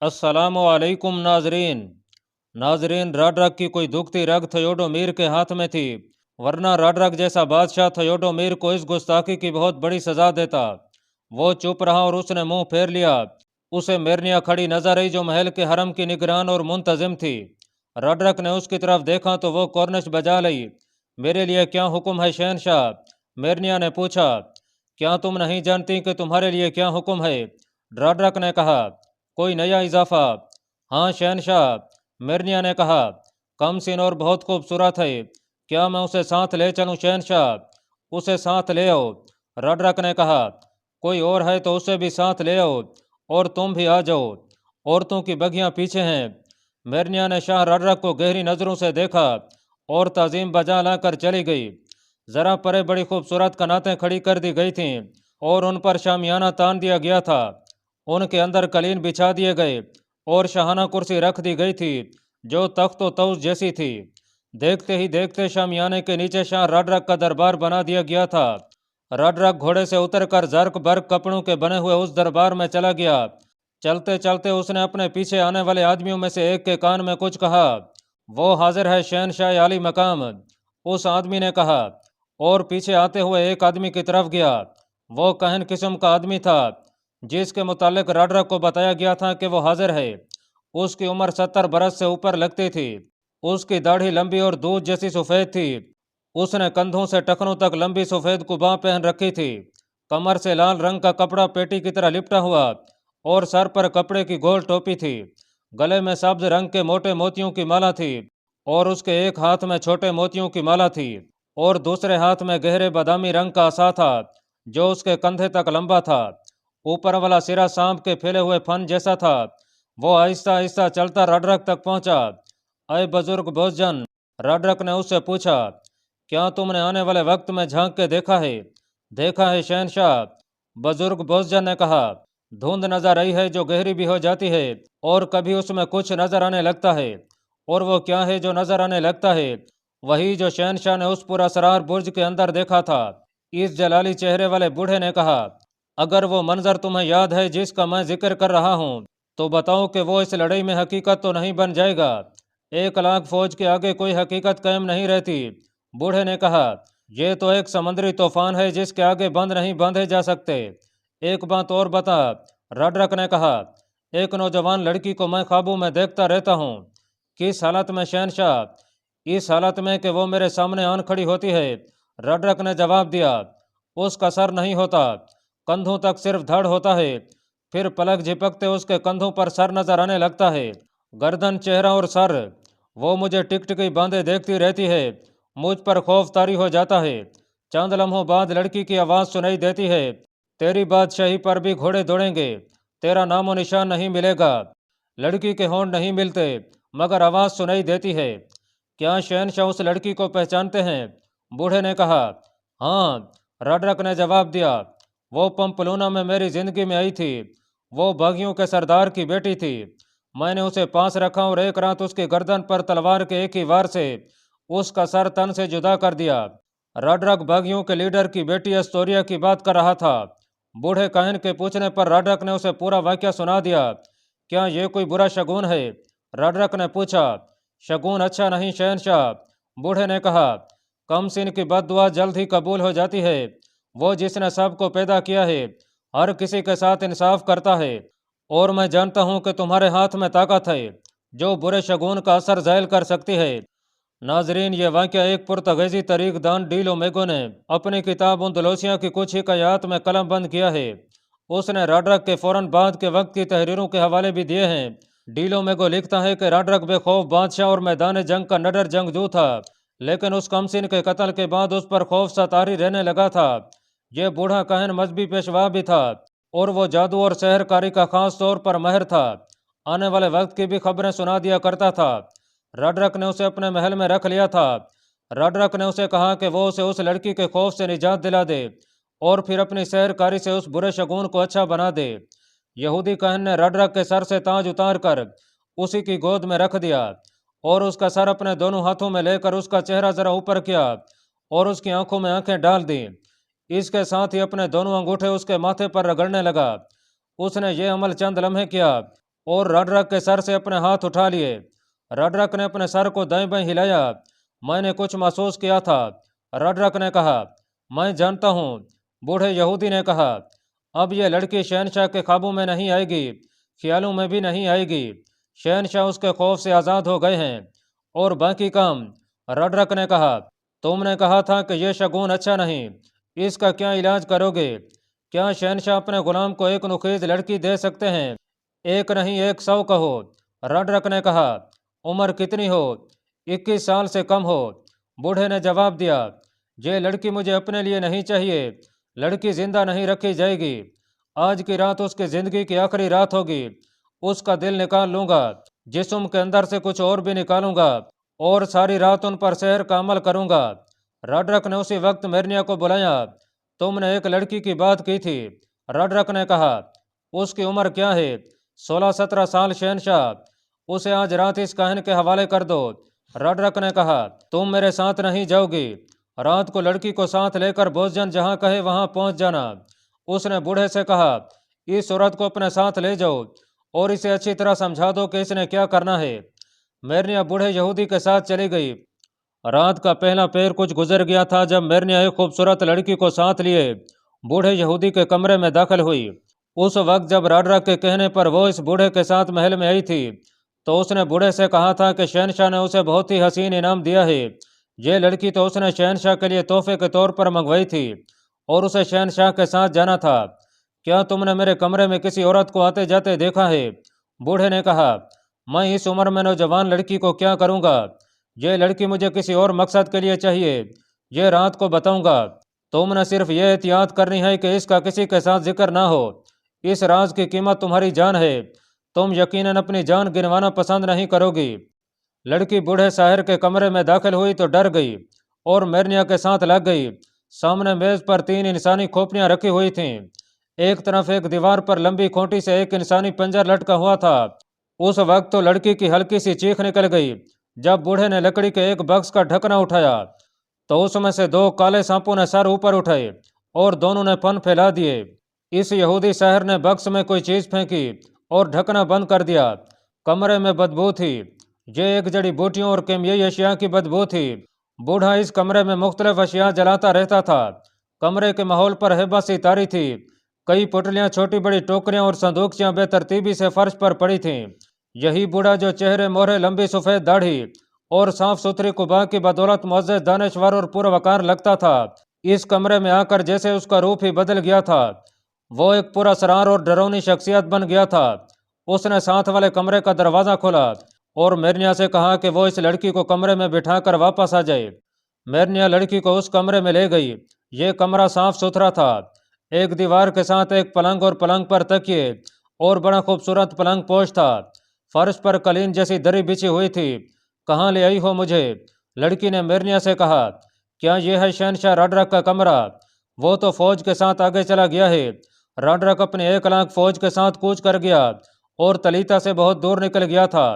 अस्सलामु अलैकुम नाजरीन। राड्रक की कोई दुखती रग थयोडोमीर के हाथ में थी, वरना राड्रक जैसा बादशाह थयोडोमीर को इस गुस्ताखी की बहुत बड़ी सजा देता। वो चुप रहा और उसने मुंह फेर लिया। उसे मेरनिया खड़ी नजर आई जो महल के हरम की निगरान और मुंतजिम थी। राड्रक ने उसकी तरफ देखा तो वो कॉर्निश बजा ली। मेरे लिए क्या हुक्म है शहनशाह? मेरनिया ने पूछा। क्या तुम नहीं जानती कि तुम्हारे लिए क्या हुक्म है? राड्रक ने कहा। कोई नया इजाफा? हाँ शहनशाह, मिर्निया ने कहा। कम सीन और बहुत खूबसूरत है, क्या मैं उसे साथ ले चलूं शहनशाह? उसे साथ ले आओ, राड्रक ने कहा। कोई और है तो उसे भी साथ ले आओ, और तुम भी आ जाओ, औरतों की बगियां पीछे हैं। मिर्निया ने शाह राड्रक को गहरी नजरों से देखा और ताजीम बजा लाकर चली गई। जरा परे बड़ी खूबसूरत कनातें खड़ी कर दी गई थीं और उन पर शामियाना तान दिया गया था। उनके अंदर कलीन बिछा दिए गए और शाहाना कुर्सी रख दी गई थी जो तख्त व तौस जैसी थी। देखते ही देखते शामियाने के नीचे शाह राड्रक का दरबार बना दिया गया था। राड्रक घोड़े से उतरकर जर्क बर्क कपड़ों के बने हुए उस दरबार में चला गया। चलते चलते उसने अपने पीछे आने वाले आदमियों में से एक के कान में कुछ कहा। वो हाजिर है शहनशाह आली मकाम, उस आदमी ने कहा, और पीछे आते हुए एक आदमी की तरफ गया। वो कहन किस्म का आदमी था जिसके मुतालिक राड्रक को बताया गया था कि वो हाजिर है। उसकी उम्र 70 बरस से ऊपर लगती थी। उसकी दाढ़ी लंबी और दूध जैसी सफ़ेद थी। उसने कंधों से टखनों तक लंबी सफ़ेद कुबा पहन रखी थी। कमर से लाल रंग का कपड़ा पेटी की तरह लिपटा हुआ और सर पर कपड़े की गोल टोपी थी। गले में सब्ज रंग के मोटे मोतियों की माला थी और उसके एक हाथ में छोटे मोतियों की माला थी और दूसरे हाथ में गहरे बादामी रंग का असा था जो उसके कंधे तक लंबा था। ऊपर वाला सिरा सांप के फैले हुए फन जैसा था। वो आहिस्ता आहिस्ता चलता राड्रक तक पहुंचा। अय बुजुर्ग भोजन, राड्रक ने उससे पूछा, क्या तुमने आने वाले वक्त में झांक के देखा है? देखा है शहनशाह, बुजुर्ग भोजन ने कहा। धुंध नजर आई है जो गहरी भी हो जाती है और कभी उसमें कुछ नजर आने लगता है। और वो क्या है जो नजर आने लगता है? वही जो शहनशाह ने उस पुरअसरार बुर्ज के अंदर देखा था। इस जलाली चेहरे वाले बूढ़े ने कहा। अगर वो मंजर तुम्हें याद है जिसका मैं जिक्र कर रहा हूँ तो बताओ कि वो इस लड़ाई में हकीकत तो नहीं बन जाएगा। 1 लाख फौज के आगे कोई हकीकत कायम नहीं रहती, बूढ़े ने कहा। ये तो एक समुद्री तूफान है जिसके आगे बंद नहीं बांधे जा सकते। एक बात और बता, राड्रक ने कहा। एक नौजवान लड़की को मैं ख्वाबों में देखता रहता हूँ। किस हालत में शहनशाह? इस हालत में कि वो मेरे सामने आन खड़ी होती है, राड्रक ने जवाब दिया। उसका सर नहीं होता, कंधों तक सिर्फ धड़ होता है, फिर पलक झिपकते उसके कंधों पर सर नजर आने लगता है। गर्दन, चेहरा और सर। वो मुझे टिकटिकी बांधे देखती रहती है। मुझ पर खौफ तारी हो जाता है। चंद लम्हों बाद लड़की की आवाज़ सुनाई देती है। तेरी बादशाही पर भी घोड़े दौड़ेंगे, तेरा नामो निशान नहीं मिलेगा। लड़की के होंठ नहीं मिलते मगर आवाज़ सुनाई देती है। क्या शहनशाह उस लड़की को पहचानते हैं? बूढ़े ने कहा। हाँ, राड्रक ने जवाब दिया। वो पंपलूना में मेरी जिंदगी में आई थी। वो बागियों के सरदार की बेटी थी। मैंने उसे पास रखा और एक रात उसकी गर्दन पर तलवार के एक ही वार से उसका सर तन से जुदा कर दिया। राड्रक बागियों के लीडर की बेटी एस्तोरिया की बात कर रहा था। बूढ़े काहिन के पूछने पर राड्रक ने उसे पूरा वाक्य सुना दिया। क्या ये कोई बुरा शगुन है? राड्रक ने पूछा। शगुन अच्छा नहीं शहनशाह, बूढ़े ने कहा। कमसिन की बद्दुआ जल्द ही कबूल हो जाती है। वो जिसने सबको पैदा किया है हर किसी के साथ इंसाफ करता है, और मैं जानता हूँ कि तुम्हारे हाथ में ताकत है जो बुरे शगुन का असर ज़ायल कर सकती है। नाजरीन, ये वाक़या एक पुर्तगीज़ी तरीक दान डीलो मेगो ने अपनी किताब उंदलोसिया की कुछ हिकायात में कलम बंद किया है। उसने राड्रक के फौरन बाद के वक्त की तहरीरों के हवाले भी दिए हैं। डीलो मेगो लिखता है कि राड्रक बेखौफ बादशाह और मैदान जंग का नडर जंगजू था, लेकिन उस कमसिन के कत्ल के बाद उस पर खौफ सा तारी रहने लगा था। यह बूढ़ा कहन मजहबी पेशवा भी था और वो जादू और शहरकारी का खास तौर पर माहिर था। आने वाले वक्त की भी खबरें सुना दिया करता था। राड्रक ने उसे अपने महल में रख लिया था। राड्रक ने उसे कहा कि वो उसे उस लड़की के खौफ से निजात दिला दे और फिर अपनी शहरकारी से उस बुरे शगुन को अच्छा बना दे। यहूदी कहन ने राड्रक के सर से ताज उतार कर उसी की गोद में रख दिया और उसका सर अपने दोनों हाथों में लेकर उसका चेहरा जरा ऊपर किया और उसकी आंखों में आंखें डाल दी। इसके साथ ही अपने दोनों अंगूठे उसके माथे पर रगड़ने लगा। उसने ये अमल चंद लम्हे किया और रडरक के सर से अपने हाथ उठा लिए। रडरक ने अपने सर को दाएं बाएं हिलाया। मैंने कुछ महसूस किया था। रडरक ने कहा, मैं जानता हूँ। बूढ़े यहूदी ने कहा, अब यह लड़की शहनशाह के काबू में नहीं आएगी, ख्यालों में भी नहीं आएगी। शहनशाह उसके खौफ से आज़ाद हो गए हैं। और बाकी काम? रडरक ने कहा, तुमने कहा था कि यह शगुन अच्छा नहीं, इसका क्या इलाज करोगे? क्या शहनशाह अपने गुलाम को एक नुकीज लड़की दे सकते हैं? एक नहीं 100 कहो। रडरक ने कहा, उम्र कितनी हो? 21 साल से कम हो। बूढ़े ने जवाब दिया, ये लड़की मुझे अपने लिए नहीं चाहिए। लड़की जिंदा नहीं रखी जाएगी। आज की रात उसकी जिंदगी की आखिरी रात होगी। उसका दिल निकाल लूंगा, जिस्म के अंदर से कुछ और भी निकालूंगा, और सारी रात उन पर सहर का अमल करूंगा। रडरक ने उसी वक्त मेरनिया को बुलाया। तुमने एक लड़की की बात की थी। रडरक ने कहा, उसकी उम्र क्या है? 16-17 साल शहनशाह। उसे आज रात इस काहिन के हवाले कर दो। रडरक ने कहा, तुम मेरे साथ नहीं जाओगी। रात को लड़की को साथ लेकर भोजन जहां कहे वहां पहुंच जाना। उसने बूढ़े से कहा, इस औरत को अपने साथ ले जाओ और इसे अच्छी तरह समझा दो कि इसने क्या करना है। मेरनिया बूढ़े यहूदी के साथ चली गई। रात का पहला पहर कुछ गुजर गया था जब मेरनिया एक खूबसूरत लड़की को साथ लिए बूढ़े यहूदी के कमरे में दाखिल हुई। उस वक्त जब रडरक के कहने पर वो इस बूढ़े के साथ महल में आई थी, तो उसने बूढ़े से कहा था कि शहनशाह ने उसे बहुत ही हसीन इनाम दिया है। ये लड़की तो उसने शहनशाह के लिए तोहफे के तौर पर मंगवाई थी और उसे शहनशाह के साथ जाना था। क्या तुमने मेरे कमरे में किसी औरत को आते जाते देखा है? बूढ़े ने कहा, मैं इस उम्र में नौजवान लड़की को क्या करूँगा? ये लड़की मुझे किसी और मकसद के लिए चाहिए। ये रात को बताऊंगा। तुमने सिर्फ ये एहतियात करनी है कि इसका किसी के साथ जिक्र ना हो। इस राज की कीमत तुम्हारी जान है। तुम यकीनन अपनी जान गिनवाना पसंद नहीं करोगी। लड़की बूढ़े साहिर के कमरे में दाखिल हुई तो डर गई और मेरनिया के साथ लग गई। सामने मेज पर 3 इंसानी खोपड़ियां रखी हुई थीं। एक तरफ एक दीवार पर लंबी खूंटी से एक इंसानी पंजर लटका हुआ था। उस वक्त तो लड़की की हल्की सी चीख निकल गई जब बूढ़े ने लकड़ी के एक बक्स का ढकना उठाया, तो उसमें से 2 काले सांपों ने सर ऊपर उठाए और दोनों ने फन फैला दिए। इस यहूदी शहर ने बक्स में कोई चीज फेंकी और ढकना बंद कर दिया। कमरे में बदबू थी। ये एक जड़ी बूटियों और केमियाई अशिया की बदबू थी। बूढ़ा इस कमरे में मुख्तलिफ अशिया जलाता रहता था। कमरे के माहौल पर हेबा सी तारी थी। कई पुटलियां, छोटी बड़ी टोकरियां और संदूकचियां बेतरतीबी से फर्श पर पड़ी थीं। यही बूढ़ा जो चेहरे मोहरे, लंबी सफ़ेद दाढ़ी और साफ सुथरी कुबा की बदौलत मुअज़्ज़ज़, दानिशवर और पुरवकार लगता था, इस कमरे में आकर जैसे उसका रूप ही बदल गया था। वो एक पुरअसरार और डरावनी शख्सियत बन गया था। उसने साथ वाले कमरे का दरवाज़ा खोला और मेरनिया से कहा कि वो इस लड़की को कमरे में बिठाकर वापस आ जाए। मेरनिया लड़की को उस कमरे में ले गई। ये कमरा साफ सुथरा था। एक दीवार के साथ एक पलंग और पलंग पर तकिए और बड़ा खूबसूरत पलंग पोश था। फर्श पर कलीन जैसी दरी बिछी हुई थी। कहाँ ले आई हो मुझे? लड़की ने मेरनिया से कहा, क्या यह है शहनशाह रडरक का कमरा? वो तो फौज के साथ आगे चला गया है। रडरक अपनी 1 लाख फौज के साथ कूच कर गया और तलीता से बहुत दूर निकल गया था।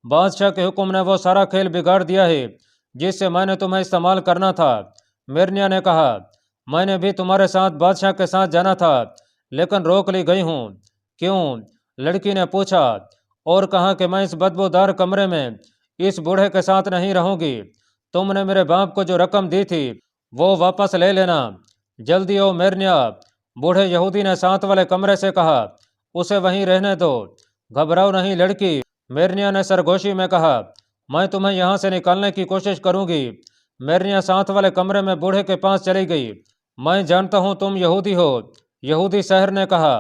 बादशाह के हुक्म ने वो सारा खेल बिगाड़ दिया है जिससे मैंने तुम्हें इस्तेमाल करना था। मेरनिया ने कहा, मैंने भी तुम्हारे साथ बादशाह के साथ जाना था, लेकिन रोक ली गई हूँ। क्यों? लड़की ने पूछा और कहा कि मैं इस बदबूदार कमरे में इस बूढ़े के साथ नहीं रहूंगी। तुमने मेरे बाप को जो रकम दी थी वो वापस ले लेना। जल्दी आओ मेरनिया। बूढ़े यहूदी ने साथ वाले कमरे से कहा, उसे वहीं रहने दो, घबराओ नहीं लड़की। मेरनिया ने सरगोशी में कहा, मैं तुम्हें यहाँ से निकालने की कोशिश करूंगी। मेरनिया साथ वाले कमरे में बूढ़े के पास चली गई। मैं जानता हूँ तुम यहूदी हो, यहूदी शहर ने कहा,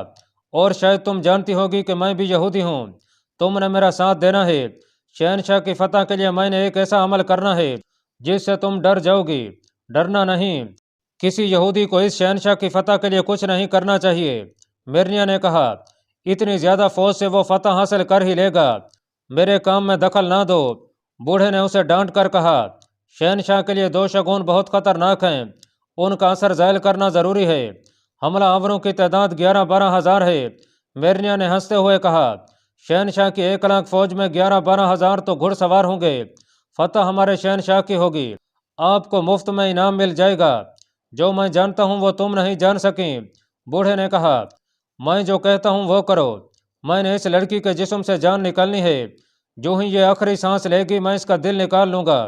और शायद तुम जानती होगी कि मैं भी यहूदी हूँ। तुमने मेरा साथ देना है। शहनशाह की फतह के लिए मैंने एक ऐसा अमल करना है जिससे तुम डर जाओगी। डरना नहीं। किसी यहूदी को इस शहनशाह की फतह के लिए कुछ नहीं करना चाहिए। मेरनिया ने कहा, इतनी ज्यादा फौज से वो फतह हासिल कर ही लेगा। मेरे काम में दखल ना दो। बूढ़े ने उसे डांट कर कहा, शहनशाह के लिए 2 शगुन बहुत खतरनाक हैं। उनका असर ज़ायल करना जरूरी है। हमला आवरों की तादाद 11-12 हजार है। मेरनिया ने हंसते हुए कहा, शहनशाह की 1 लाख फौज में 11-12 हजार तो घुड़सवार होंगे। फतह हमारे शहनशाह की होगी। आपको मुफ्त में इनाम मिल जाएगा। जो मैं जानता हूँ वो तुम नहीं जान सकी। बूढ़े ने कहा, मैं जो कहता हूँ वो करो। मैंने इस लड़की के जिस्म से जान निकालनी है। जो ही ये आखिरी सांस लेगी मैं इसका दिल निकाल लूंगा।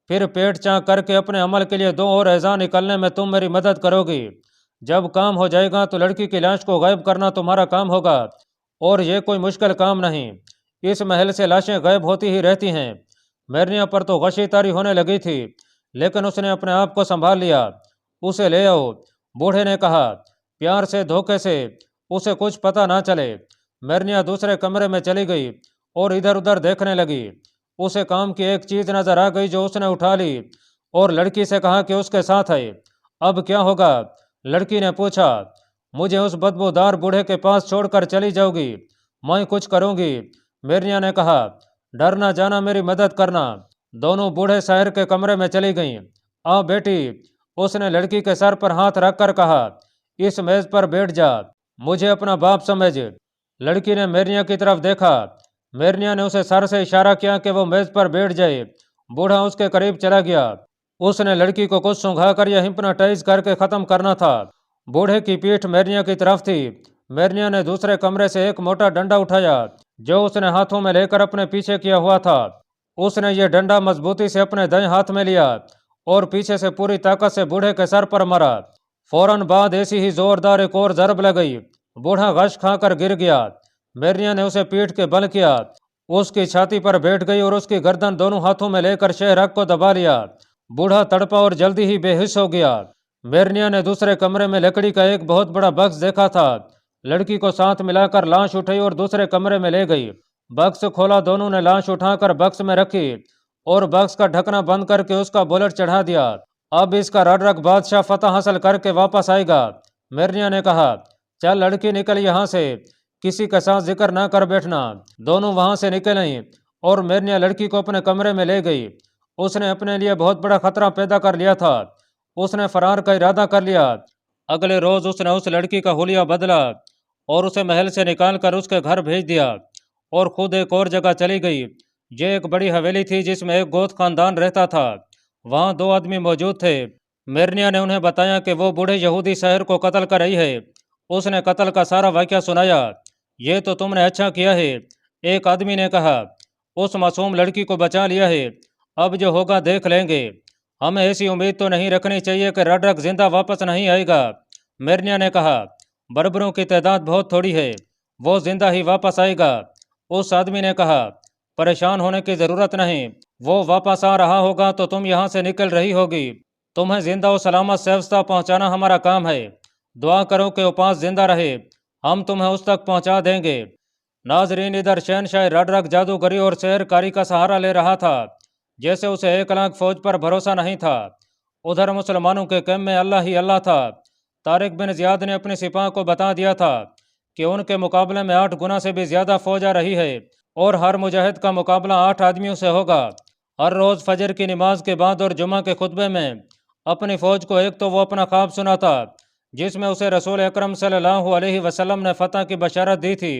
फिर पेट चाक करके अपने अमल के लिए 2 और अज़ा निकलने में तुम मेरी मदद करोगी। जब काम हो जाएगा तो लड़की की लाश को गायब करना तुम्हारा काम होगा, और ये कोई मुश्किल काम नहीं। इस महल से लाशें गायब होती ही रहती हैं। मैरिया पर तो गशी तारी होने लगी थी, लेकिन उसने अपने आप को संभाल लिया। उसे ले आओ, बूढ़े ने कहा, प्यार से, धोखे से, उसे कुछ पता ना चले। मैरिया दूसरे कमरे में चली गई और इधर उधर देखने लगी। उसे काम की एक चीज नजर आ गई जो उसने उठा ली और लड़की से कहा कि उसके साथ है। अब क्या होगा? लड़की ने पूछा। मुझे उस बदबूदार बूढ़े के पास छोड़कर चली जाओगी? मैं कुछ करूंगी, मैरिया ने कहा। डरना जाना, मेरी मदद करना। दोनों बूढ़े शहर के कमरे में चली गईं। आ बेटी, उसने लड़की के सर पर हाथ रखकर कहा, इस मेज पर बैठ जा, मुझे अपना बाप समझ। लड़की ने मैरिया की तरफ देखा। मैरिया ने उसे सर से इशारा किया कि वो मेज पर बैठ जाए। बूढ़ा उसके करीब चला गया। उसने लड़की को कुछ सुंघाकर या हिप्नोटाइज करके खत्म करना था। बूढ़े की पीठ मैरिया की तरफ थी। मैरिया ने दूसरे कमरे से एक मोटा डंडा उठाया जो उसने हाथों में लेकर अपने पीछे किया हुआ था। उसने ये डंडा मजबूती से अपने दाएं हाथ में लिया और पीछे से पूरी ताकत से बूढ़े के सर पर मारा। फौरन बाद ऐसी ही जोरदार एक और जरब लगाई। बूढ़ा गश खाकर गिर गया। मैरिया ने उसे पीठ के बल किया, उसकी छाती पर बैठ गई और उसकी गर्दन दोनों हाथों में लेकर शेहरग को दबा लिया। बूढ़ा तड़पा और जल्दी ही बेहोश हो गया। मैरिया ने दूसरे कमरे में लकड़ी का एक बहुत बड़ा बक्स देखा था। लड़की को साथ मिलाकर लाश उठाई और दूसरे कमरे में ले गई। बक्स खोला, दोनों ने लाश उठाकर बक्स में रखी और बक्स का ढकना बंद करके उसका बुलेट चढ़ा दिया। अब इसका रडरक बादशाह फतह हासिल करके वापस आएगा। मैरिया ने कहा, चल लड़की निकल यहाँ से, किसी के साथ जिक्र ना कर बैठना। दोनों वहां से निकले और मैरिया लड़की को अपने कमरे में ले गई। उसने अपने लिए बहुत बड़ा खतरा पैदा कर लिया था। उसने फरार का इरादा कर लिया। अगले रोज उसने उस लड़की का हुलिया बदला और उसे महल से निकालकर उसके घर भेज दिया और खुद एक और जगह चली गई। ये एक बड़ी हवेली थी जिसमें एक गोत खानदान रहता था। वहां 2 आदमी मौजूद थे। मैरिया ने उन्हें बताया कि वो बूढ़े यहूदी शहर को कत्ल कर रही है। उसने कत्ल का सारा वाकया सुनाया। ये तो तुमने अच्छा किया है, एक आदमी ने कहा। उस मासूम लड़की को बचा लिया है, अब जो होगा देख लेंगे। हमें ऐसी उम्मीद तो नहीं रखनी चाहिए कि रडरक जिंदा वापस नहीं आएगा, मैरिया ने कहा। बर्बरों की तादाद बहुत थोड़ी है, वो जिंदा ही वापस आएगा, उस आदमी ने कहा। परेशान होने की जरूरत नहीं, वो वापस आ रहा होगा तो तुम यहाँ से निकल रही होगी। तुम्हें जिंदा और सलामत सैफस्ता पहुँचाना हमारा काम है। दुआ करो कि उपास जिंदा रहे, हम तुम्हें उस तक पहुँचा देंगे। नाजरीन, इधर शहनशाह रडरक जादूगरी और शहरकारी का सहारा ले रहा था जैसे उसे 1 लाख फौज पर भरोसा नहीं था। उधर मुसलमानों के कैम्प में अल्लाह ही अल्लाह था। तारिक बिन जियाद ने अपने सिपाह को बता दिया था कि उनके मुकाबले में 8 गुना से भी ज्यादा फौज आ रही है और हर मुजाहिद का मुकाबला 8 आदमियों से होगा। हर रोज फजर की नमाज के बाद और जुमा के खुतबे में अपनी फौज को एक तो वो अपना ख्वाब सुनाता जिसमें उसे रसूल अकरम सल्लल्लाहु अलैहि वसल्लम ने फतह की बशारत दी थी,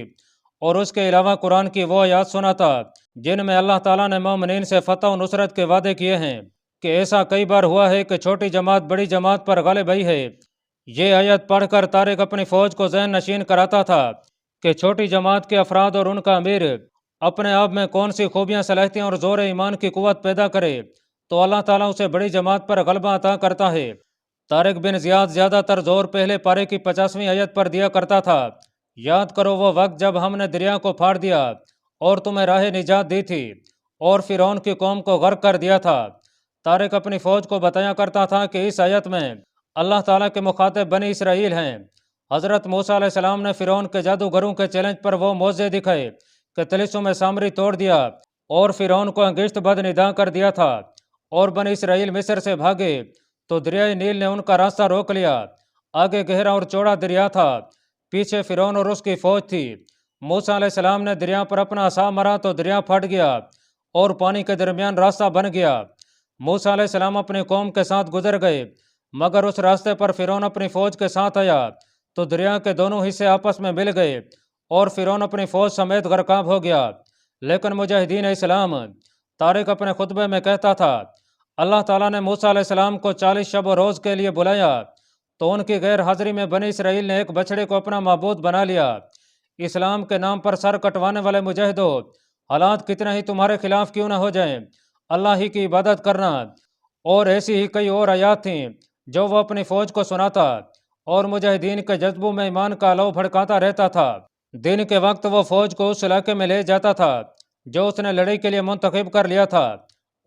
और उसके अलावा कुरान की वो आयात सुनाता जिनमें अल्लाह ताला ने मोमिनीन से फतह और नुसरत के वादे किए हैं कि ऐसा कई बार हुआ है कि छोटी जमात बड़ी जमात पर गालिब आई है। ये आयत पढ़कर तारिक अपनी फौज को जहन नशीन कराता था कि छोटी जमात के अफराद और उनका अमीर अपने आप में कौन सी खूबियां, सलाहियतें और जोर ईमान की कुव्वत पैदा करे तो अल्लाह ताला उसे बड़ी जमात पर गलबा अता करता है। तारिक बिन जियाद ज्यादातर जोर पहले पारे की 50वीं आयत पर दिया करता था। याद करो वो वक्त जब हमने दरिया को फाड़ दिया और तुम्हें राह निजात दी थी और फिरौन की कौम को गर्क कर दिया था। तारिक अपनी फौज को बताया करता था कि इस आयत में अल्लाह ताला के मुखातिब बनी इसराइल हैं। हजरत मूसा अलैहिस्सलाम ने फिरौन के जादूगरों के चैलेंज पर वो मौजे दिखाए कि तिलिस्म में सामरी तोड़ दिया और फिरौन को अंगिश्त बदनिदा कर दिया था और बनी इसराइल मिस्र से भागे तो दरियाई नील ने उनका रास्ता रोक लिया। आगे गहरा और चौड़ा दरिया था, पीछे फिरौन और उसकी फौज थी। मूसा अलैहिस्सलाम ने दरिया पर अपना असा मारा तो दरिया फट गया और पानी के दरमियान रास्ता बन गया। मूसा अलैहिस्सलाम अपनी कौम के साथ गुजर गए, मगर उस रास्ते पर फिरौन अपनी फौज के साथ आया तो दरिया के दोनों हिस्से आपस में मिल गए और फिरौन अपनी फौज समेत गरकाब हो गया। लेकिन मुजाहिदीन इस्लाम, तारिक अपने खुतबे में कहता था, अल्लाह ताला ने मूसा अलैहिस्सलाम को 40 शब और रोज़ के लिए बुलाया तो उनकी गैर हाजिरी में बनी इसराइल ने एक बछड़े को अपना माबूद बना लिया। اسلام کے نام پر سر کٹوانے والے مجاہدوں، حالات کتنے ہی تمہارے خلاف کیوں نہ ہو جائیں، اللہ ہی کی عبادت کرنا۔ اور ایسی ہی کئی اور آیات تھیں جو وہ اپنی فوج کو سناتا اور مجاہدین کے جذبوں میں ایمان کا لو بھڑکاتا رہتا تھا۔ دن کے وقت وہ فوج کو اس علاقے میں لے جاتا تھا جو اس نے لڑائی کے لیے منتخب کر لیا تھا۔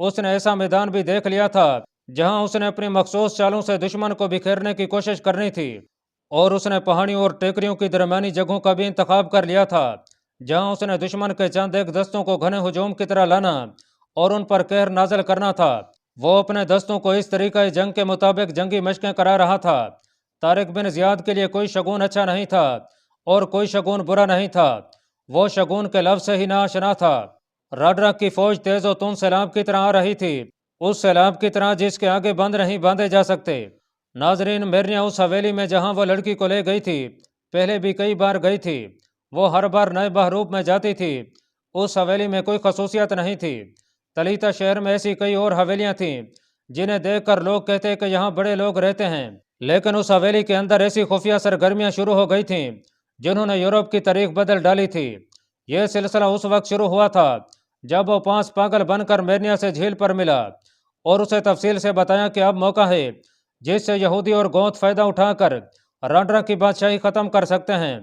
اس نے ایسا میدان بھی دیکھ لیا تھا جہاں اس نے اپنی مخصوص چالوں سے دشمن کو بکھیرنے کی کوشش کرنی تھی، اور اس نے پہاڑیوں اور ٹیکریوں کی درمیانی جگہوں کا بھی انتخاب کر لیا تھا جہاں اس نے دشمن کے چند ایک دستوں کو گھنے ہجوم کی طرح لانا اور ان پر قہر نازل کرنا تھا۔ وہ اپنے دستوں کو اس طریقہ جنگ کے مطابق جنگی مشقیں کرا رہا تھا۔ طارق بن زیاد کے لیے کوئی شگون اچھا نہیں تھا اور کوئی شگون برا نہیں تھا، وہ شگون کے لفظ سے ہی ناآشنا تھا۔ راڈرا کی فوج تیز و تند سیلاب کی طرح آ رہی تھی، اس سیلاب کی طرح جس کے آگے بند نہیں باندھے جا سکتے۔ ناظرین، میرنیا اس حویلی میں جہاں وہ لڑکی کو لے گئی تھی پہلے بھی کئی بار گئی تھی، وہ ہر بار نئے بہروپ میں جاتی تھی۔ اس حویلی میں کوئی خصوصیت نہیں تھی۔ تلیتا شہر میں ایسی کئی اور حویلیاں تھیں جنہیں دیکھ کر لوگ کہتے کہ یہاں بڑے لوگ رہتے ہیں، لیکن اس حویلی کے اندر ایسی خفیہ سرگرمیاں شروع ہو گئی تھیں جنہوں نے یورپ کی تاریخ بدل ڈالی تھی۔ یہ سلسلہ اس وقت شروع ہوا تھا جب وہ 5 پاگل بن کر میرنیا سے جھیل پر ملا اور اسے تفصیل سے بتایا کہ اب موقع ہے جس سے یہودی اور گوت فائدہ اٹھا کر راڈرا کی بادشاہی ختم کر سکتے ہیں۔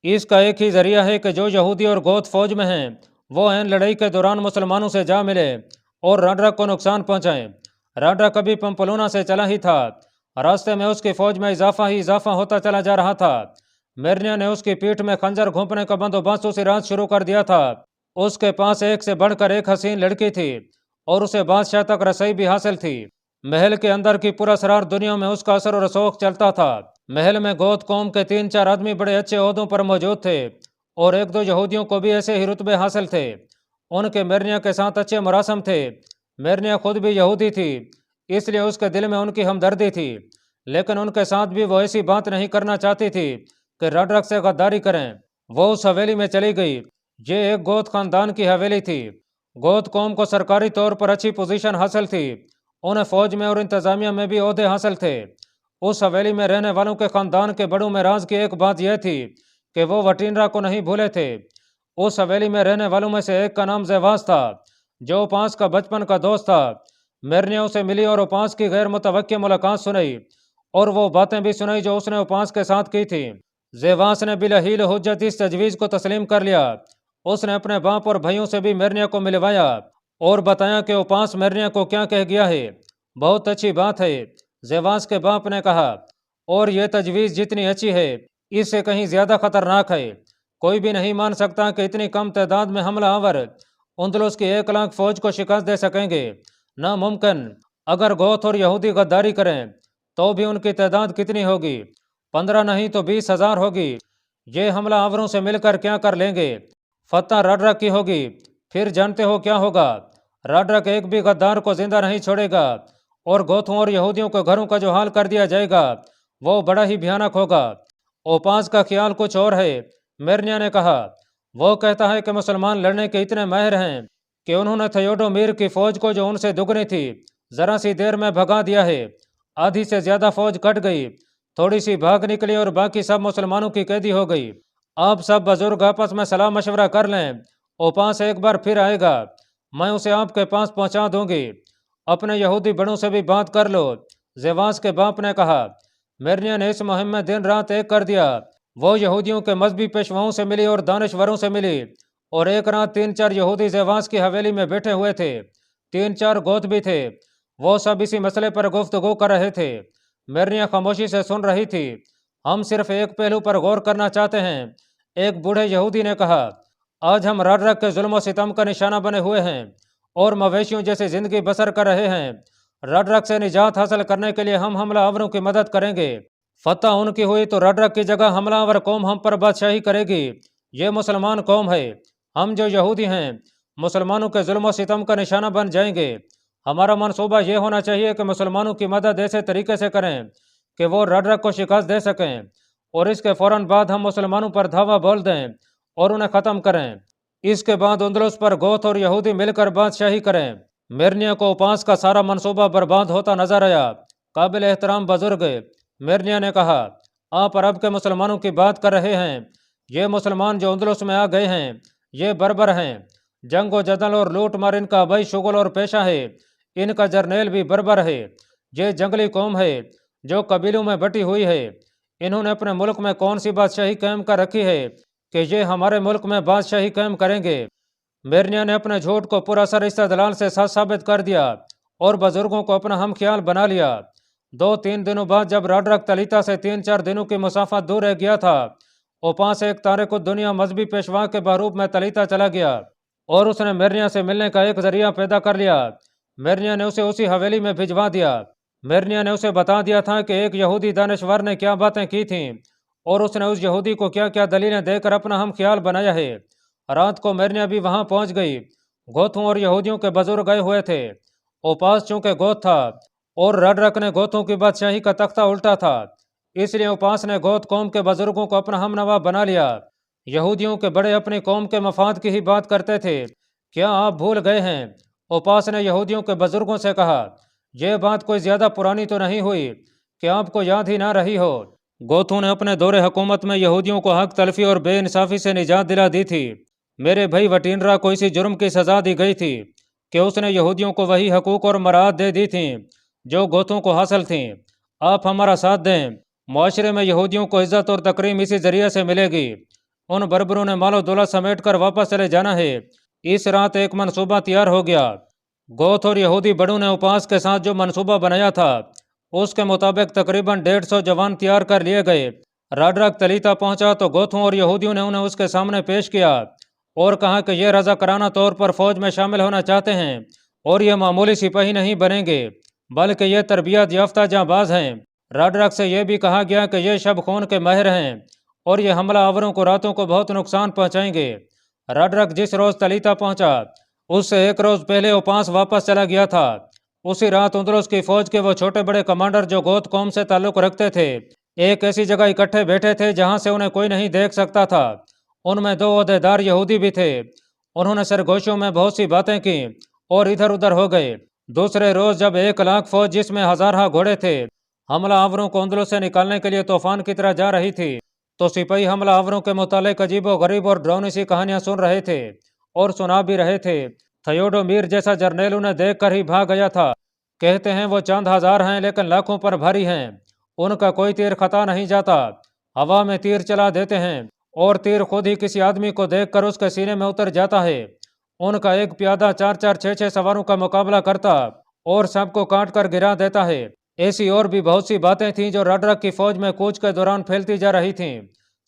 اس کا ایک ہی ذریعہ ہے کہ جو یہودی اور گوت فوج میں ہیں وہ عین لڑائی کے دوران مسلمانوں سے جا ملے اور راڈرا کو نقصان پہنچائیں۔ راڈرا کبھی پمپلونا سے چلا ہی تھا، راستے میں اس کی فوج میں اضافہ ہی اضافہ ہوتا چلا جا رہا تھا۔ میرنیا نے اس کی پیٹھ میں خنجر گھونپنے کا بندوبست اسی رات شروع کر دیا تھا۔ اس کے پاس ایک سے بڑھ کر ایک حسین لڑکی تھی اور اسے بادشاہ تک رسائی بھی حاصل تھی۔ محل کے اندر کی پراسرار دنیا میں اس کا اثر و رسوخ چلتا تھا۔ محل میں گوت قوم کے 3-4 آدمی بڑے اچھے عہدوں پر موجود تھے اور 1-2 یہودیوں کو بھی ایسے ہی رتبے حاصل تھے۔ ان کے میرنیا کے ساتھ اچھے مراسم تھے۔ میرنیا خود بھی یہودی تھی، اس لیے اس کے دل میں ان کی ہمدردی تھی، لیکن ان کے ساتھ بھی وہ ایسی بات نہیں کرنا چاہتی تھی کہ راڈرک سے غداری کریں۔ وہ اس حویلی میں چلی گئی۔ یہ ایک گوت خاندان کی حویلی تھی۔ گوت قوم کو سرکاری طور پر اچھی پوزیشن حاصل تھی، انہیں فوج میں اور انتظامیہ میں بھی عہدے حاصل تھے۔ اس حویلی میں رہنے والوں کے خاندان کے بڑوں میں راز کی ایک بات یہ تھی کہ وہ وٹینرا کو نہیں بھولے تھے۔ اس حویلی میں رہنے والوں میں سے ایک کا نام زیواس تھا جو اوپاس کا بچپن کا دوست تھا۔ میرنیا اسے ملی اور اوپاس کی غیر متوقع ملاقات سنئی اور وہ باتیں بھی سنائی جو اس نے اوپاس کے ساتھ کی تھی۔ زیواس نے بلا حیل حجت اس تجویز کو تسلیم کر لیا۔ اس نے اپنے باپ اور بھائیوں سے بھی میرنیا کو ملوایا اور بتایا کہ اوپاس میرنیا کو کیا کہہ گیا ہے۔ بہت اچھی بات ہے، زیواس کے باپ نے کہا، اور یہ تجویز جتنی اچھی ہے اس سے کہیں زیادہ خطرناک ہے۔ کوئی بھی نہیں مان سکتا کہ اتنی کم تعداد میں حملہ آور اندلس کی 1 لاکھ فوج کو شکست دے سکیں گے۔ ناممکن۔ اگر گوت اور یہودی غداری کریں تو بھی ان کی تعداد کتنی ہوگی؟ 15 نہیں تو 20,000 ہوگی۔ یہ حملہ آوروں سے مل کر کیا کر لیں گے؟ فتح راڈرک کی ہوگی۔ پھر جانتے ہو کیا ہوگا؟ راڈرک ایک بھی غدار کو زندہ نہیں چھوڑے گا اور گوتھوں اور یہودیوں کے گھروں کا جو حال کر دیا جائے گا وہ بڑا ہی بھیانک ہوگا۔ اوپاس کا خیال کچھ اور ہے، میرنیا نے کہا۔ وہ کہتا ہے کہ مسلمان لڑنے کے اتنے ماہر ہیں کہ انہوں نے تھیوڈومیر کی فوج کو جو ان سے دگنی تھی ذرا سی دیر میں بھگا دیا ہے۔ آدھی سے زیادہ فوج کٹ گئی، تھوڑی سی بھاگ نکلی اور باقی سب مسلمانوں کی قیدی ہو گئی۔ آپ سب بزرگ آپس میں صلاح مشورہ کر لیں، اوپاس ایک بار پھر آئے گا، میں اسے آپ کے پاس پہنچا دوں گی۔ اپنے یہودی بڑوں سے بھی بات کر لو، زیواس کے باپ نے کہا۔ میرنیا نے اس مہم میں دن رات ایک کر دیا۔ وہ یہودیوں کے مذہبی پیشواؤں سے ملی اور دانشوروں سے ملی، اور ایک رات 3-4 یہودی زیواس کی حویلی میں بیٹھے ہوئے تھے، 3-4 گوت بھی تھے۔ وہ سب اسی مسئلے پر گفتگو کر رہے تھے۔ میرنیا خاموشی سے سن رہی تھی۔ ہم صرف ایک پہلو پر غور کرنا چاہتے ہیں، ایک بوڑھے یہودی نے کہا۔ آج ہم راڈرک کے ظلم و ستم کا نشانہ بنے ہوئے ہیں اور مویشیوں جیسی زندگی بسر کر رہے ہیں۔ راڈرک سے نجات حاصل کرنے کے لیے ہم حملہ آوروں کی مدد کریں گے۔ فتح ان کی ہوئی تو راڈرک کی جگہ حملہ آور قوم ہم پر بادشاہی کرے گی۔ یہ مسلمان قوم ہے، ہم جو یہودی ہیں مسلمانوں کے ظلم و ستم کا نشانہ بن جائیں گے۔ ہمارا منصوبہ یہ ہونا چاہیے کہ مسلمانوں کی مدد ایسے طریقے سے کریں کہ وہ راڈرک کو شکست دے سکیں، اور اس کے فوراً بعد ہم مسلمانوں پر دھاوا بول دیں اور انہیں ختم کریں۔ اس کے بعد اندلس پر گوت اور یہودی مل کر بادشاہی کریں۔ میرنیا کو اوپاس کا سارا منصوبہ برباد ہوتا نظر آیا۔ قابل احترام بزرگ، میرنیا نے کہا، آپ عرب کے مسلمانوں کی بات کر رہے ہیں یہ مسلمان جو اندلس میں آ گئے ہیں یہ بربر ہیں، جنگ و جدل اور لوٹ مار ان کا بئی شغل اور پیشہ ہے، ان کا جرنیل بھی بربر ہے۔ یہ جنگلی قوم ہے جو قبیلوں میں بٹی ہوئی ہے، انہوں نے اپنے ملک میں کون سی بادشاہی قائم کر رکھی ہے کہ یہ ہمارے ملک میں بادشاہی قائم کریں گے۔ میرنیا نے اپنے جھوٹ کو پورا سر استدلال سے سچ ثابت کر دیا اور بزرگوں کو اپنا ہم خیال بنا لیا۔ 2-3 دنوں بعد جب راڈرک تلیتا سے 3-4 دنوں کی مسافت دور رہ گیا تھا، اوپاس ایک تارک الدنیا مذہبی پیشوا کے بحروب میں تلیتا چلا گیا اور اس نے میرنیا سے ملنے کا ایک ذریعہ پیدا کر لیا۔ میرنیا نے اسے اسی حویلی میں بھجوا دیا۔ میرنیا نے اسے بتا دیا تھا کہ ایک یہودی دانشور نے کیا باتیں کی تھیں اور اس نے اس یہودی کو کیا کیا دلیلیں دے کر اپنا ہم خیال بنایا ہے۔ رات کو میرنیا بھی وہاں پہنچ گئی۔ گوتھوں اور یہودیوں کے بزرگ گئے ہوئے تھے۔ اوپاس چونکہ گوت تھا اور راڈرک نے گوتھوں کی بادشاہی کا تختہ الٹا تھا، اس لیے اوپاس نے گوت قوم کے بزرگوں کو اپنا ہم نوا بنا لیا۔ یہودیوں کے بڑے اپنی قوم کے مفاد کی ہی بات کرتے تھے، کیا آپ بھول گئے ہیں؟ اوپاس نے یہودیوں کے بزرگوں سے کہا، یہ بات کوئی زیادہ پرانی تو نہیں ہوئی کہ آپ کو یاد ہی نہ رہی ہو۔ گوتھوں نے اپنے دور حکومت میں یہودیوں کو حق تلفی اور بے انصافی سے نجات دلا دی تھی۔ میرے بھائی وٹینرا کو اسی جرم کی سزا دی گئی تھی کہ اس نے یہودیوں کو وہی حقوق اور مراعات دے دی تھیں جو گوتھوں کو حاصل تھیں۔ آپ ہمارا ساتھ دیں، معاشرے میں یہودیوں کو عزت اور تکریم اسی ذریعے سے ملے گی۔ ان بربروں نے مال و دولت سمیٹ کر واپس چلے جانا ہے۔ اس رات ایک منصوبہ تیار ہو گیا۔ گوتھ اور یہودی بڑوں نے اوپاس کے ساتھ جو منصوبہ بنایا تھا اس کے مطابق تقریباً 150 جوان تیار کر لیے گئے۔ راڈرک تلیتا پہنچا تو گوتھوں اور یہودیوں نے انہیں اس کے سامنے پیش کیا اور کہا کہ یہ رضاکارانہ طور پر فوج میں شامل ہونا چاہتے ہیں اور یہ معمولی سپاہی نہیں بنیں گے بلکہ یہ تربیت یافتہ جاں باز ہیں۔ راڈرک سے یہ بھی کہا گیا کہ یہ شب خون کے ماہر ہیں اور یہ حملہ آوروں کو راتوں کو بہت نقصان پہنچائیں گے۔ راڈرک جس روز تلیتا پہنچا اس سے ایک روز پہلے اوپاس واپس چلا گیا تھا۔ اسی رات اندلس کی فوج کے وہ چھوٹے بڑے کمانڈر جو گوت قوم سے تعلق رکھتے تھے ایک ایسی جگہ اکٹھے بیٹھے تھے جہاں سے انہیں کوئی نہیں دیکھ سکتا تھا۔ ان میں 2 عہدیدار یہودی بھی تھے۔ انہوں نے سرگوشیوں میں بہت سی باتیں کی اور ادھر ادھر ہو گئے۔ دوسرے روز جب 1 لاکھ فوج جس میں ہزارہ گھوڑے تھے حملہ آوروں کو اندلس سے نکالنے کے لیے طوفان کی طرح جا رہی تھی تو سپاہی حملہ آوروں کے متعلق عجیب و غریب اور ڈراؤنی سی کہانیاں سن رہے تھے اور سنا بھی رہے تھے۔ تھیوڈومیر جیسا جرنیل انہیں دیکھ کر ہی بھاگ گیا تھا۔ کہتے ہیں وہ چند ہزار ہیں لیکن لاکھوں پر بھاری ہیں، ان کا کوئی تیر خطا نہیں جاتا، ہوا میں تیر چلا دیتے ہیں اور تیر خود ہی کسی آدمی کو دیکھ کر اس کے سینے میں اتر جاتا ہے۔ ان کا ایک پیادہ 4-4 6-6 سواروں کا مقابلہ کرتا اور سب کو کاٹ کر گرا دیتا ہے۔ ایسی اور بھی بہت سی باتیں تھیں جو راڈرک کی فوج میں کوچ کے دوران پھیلتی جا رہی تھیں۔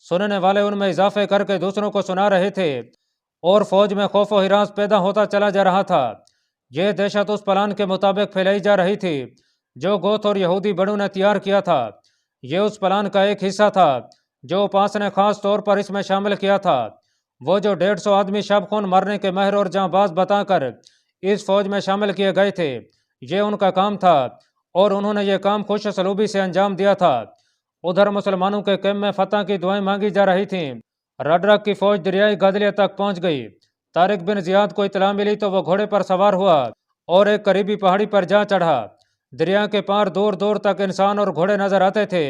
سننے والے ان میں اضافے کر کے دوسروں کو سنا رہے تھے اور فوج میں خوف و ہراس پیدا ہوتا چلا جا رہا تھا۔ یہ دہشت اس پلان کے مطابق پھیلائی جا رہی تھی جو گوتھ اور یہودی بڑوں نے تیار کیا تھا۔ یہ اس پلان کا ایک حصہ تھا جو اوپاس نے خاص طور پر اس میں شامل کیا تھا۔ وہ جو 150 آدمی شب خون مارنے کے ماہر اور جاں باز بتا کر اس فوج میں شامل کیے گئے تھے، یہ ان کا کام تھا اور انہوں نے یہ کام خوش اسلوبی سے انجام دیا تھا۔ ادھر مسلمانوں کے کیمپ میں فتح کی دعائیں مانگی جا رہی تھیں۔ راڈرک کی فوج دریائے گدلیہ تک پہنچ گئی۔ طارق بن زیاد کو اطلاع ملی تو وہ گھوڑے پر سوار ہوا اور ایک قریبی پہاڑی پر جا چڑھا۔ دریا کے پار دور دور تک انسان اور گھوڑے نظر آتے تھے۔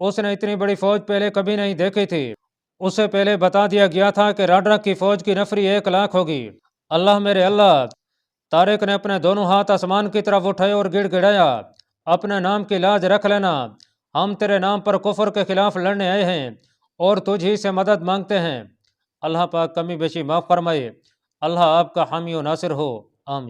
اس نے اتنی بڑی فوج پہلے کبھی نہیں دیکھی تھی۔ اسے پہلے بتا دیا گیا تھا کہ راڈرک کی فوج کی نفری 1 لاکھ ہوگی۔ اللہ میرے اللہ! طارق نے اپنے دونوں ہاتھ آسمان کی طرف اٹھائے اور گڑ گڑایا، اپنے نام کی لاج رکھ لینا، ہم تیرے نام پر کفر کے خلاف لڑنے آئے ہیں اور تجھ ہی سے مدد مانگتے ہیں۔ اللہ پاک کمی بیشی معاف فرمائے۔ اللہ آپ کا حامی و ناصر ہو۔